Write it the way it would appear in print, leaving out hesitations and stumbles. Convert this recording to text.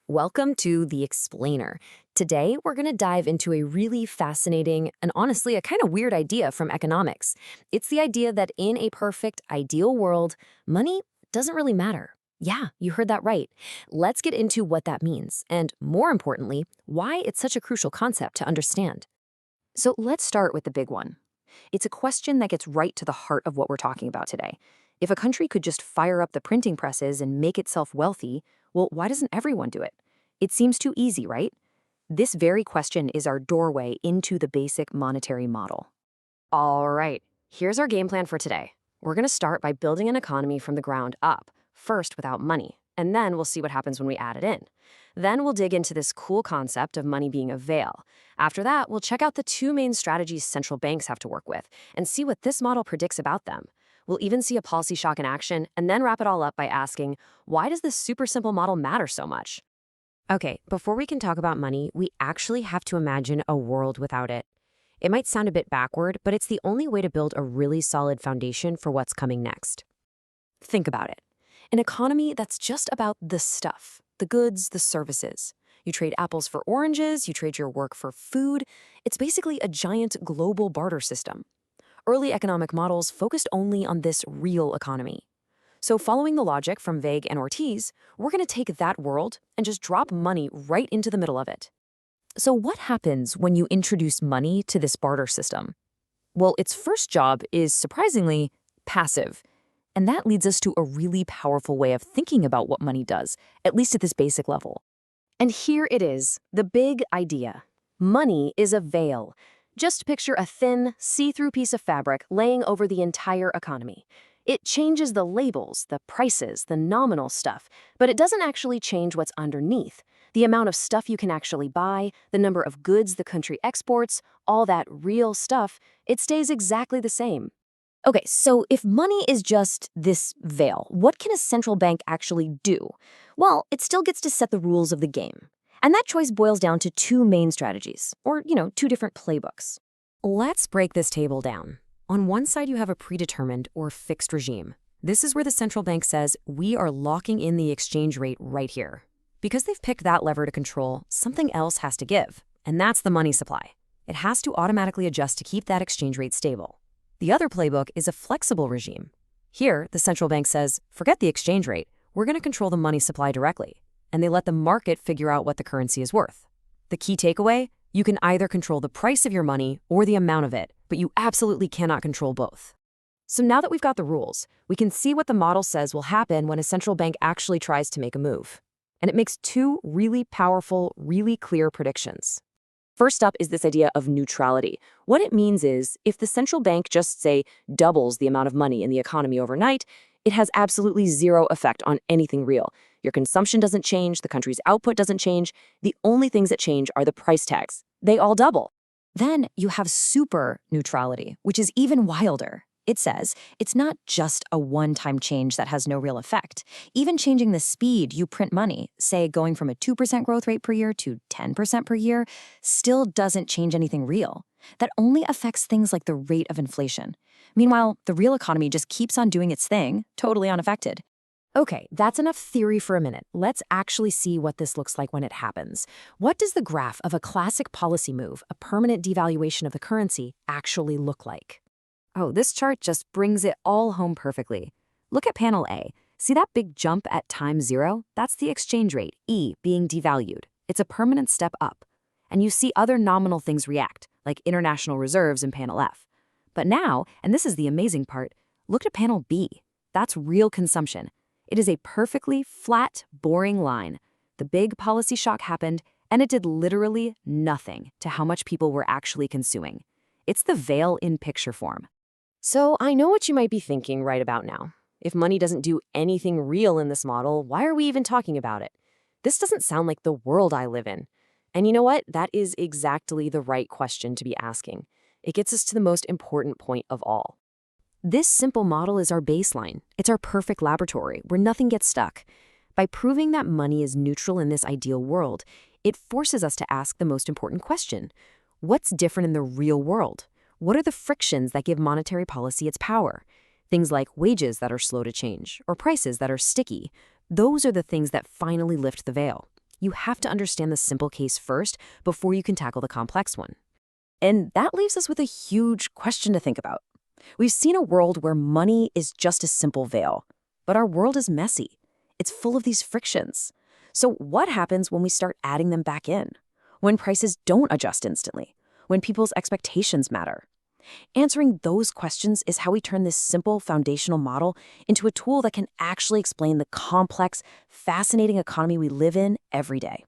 Welcome to The Explainer. Today, we're going to dive into a really fascinating and honestly a kind of weird idea from economics. It's the idea that in a perfect, ideal world, money doesn't really matter. Yeah, you heard that right. Let's get into what that means, and more importantly, why it's such a crucial concept to understand. So let's start with the big one. It's a question that gets right to the heart of what we're talking about today. If a country could just fire up the printing presses and make itself wealthy, well, why doesn't everyone do it? It seems too easy, right? This very question is our doorway into the basic monetary model. All right, here's our game plan for today. We're going to start by building an economy from the ground up, first without money, and then we'll see what happens when we add it in. Then we'll dig into this cool concept of money being a veil. After that, we'll check out the two main strategies central banks have to work with and see what this model predicts about them. We'll even see a policy shock in action and then wrap it all up by asking, why does this super simple model matter so much? Okay, before we can talk about money, we actually have to imagine a world without it. It might sound a bit backward, but it's the only way to build a really solid foundation for what's coming next. Think about it. An economy that's just about the stuff, the goods, the services. You trade apples for oranges, you trade your work for food. It's basically a giant global barter system. Early economic models focused only on this real economy. So following the logic from Vague and Ortiz, we're going to take that world and just drop money right into the middle of it. So what happens when you introduce money to this barter system? Well, its first job is surprisingly passive. And that leads us to a really powerful way of thinking about what money does, at least at this basic level. And here it is, the big idea. Money is a veil. Just picture a thin, see-through piece of fabric laying over the entire economy. It changes the labels, the prices, the nominal stuff, but it doesn't actually change what's underneath. The amount of stuff you can actually buy, the number of goods the country exports, all that real stuff, it stays exactly the same. Okay, so if money is just this veil, what can a central bank actually do? Well, it still gets to set the rules of the game. And that choice boils down to two main strategies, or, two different playbooks. Let's break this table down. On one side, you have a predetermined or fixed regime. This is where the central bank says, we are locking in the exchange rate right here. Because they've picked that lever to control, something else has to give, and that's the money supply. It has to automatically adjust to keep that exchange rate stable. The other playbook is a flexible regime. Here, the central bank says, forget the exchange rate, we're going to control the money supply directly. And they let the market figure out what the currency is worth. The key takeaway? You can either control the price of your money or the amount of it, but you absolutely cannot control both. So now that we've got the rules, we can see what the model says will happen when a central bank actually tries to make a move. And it makes two really powerful, really clear predictions. First up is this idea of neutrality. What it means is, if the central bank just, say, doubles the amount of money in the economy overnight, it has absolutely zero effect on anything real. Your consumption doesn't change, the country's output doesn't change. The only things that change are the price tags. They all double. Then you have super neutrality, which is even wilder. It says it's not just a one-time change that has no real effect. Even changing the speed you print money, say going from a 2% growth rate per year to 10% per year, still doesn't change anything real. That only affects things like the rate of inflation. Meanwhile, the real economy just keeps on doing its thing, totally unaffected. Okay, that's enough theory for a minute. Let's actually see what this looks like when it happens. What does the graph of a classic policy move, a permanent devaluation of the currency, actually look like? Oh, this chart just brings it all home perfectly. Look at panel A. See that big jump at time zero? That's the exchange rate, E, being devalued. It's a permanent step up. And you see other nominal things react, like international reserves in panel F. But now, and this is the amazing part, look at panel B. That's real consumption. It is a perfectly flat, boring line. The big policy shock happened, and it did literally nothing to how much people were actually consuming. It's the veil in picture form. So I know what you might be thinking right about now. If money doesn't do anything real in this model, why are we even talking about it? This doesn't sound like the world I live in. And you know what? That is exactly the right question to be asking. It gets us to the most important point of all. This simple model is our baseline. It's our perfect laboratory where nothing gets stuck. By proving that money is neutral in this ideal world, it forces us to ask the most important question. What's different in the real world? What are the frictions that give monetary policy its power? Things like wages that are slow to change or prices that are sticky. Those are the things that finally lift the veil. you have to understand the simple case first before you can tackle the complex one. And that leaves us with a huge question to think about. We've seen a world where money is just a simple veil, but our world is messy. It's full of these frictions. So what happens when we start adding them back in? When prices don't adjust instantly? When people's expectations matter? Answering those questions is how we turn this simple foundational model into a tool that can actually explain the complex, fascinating economy we live in every day.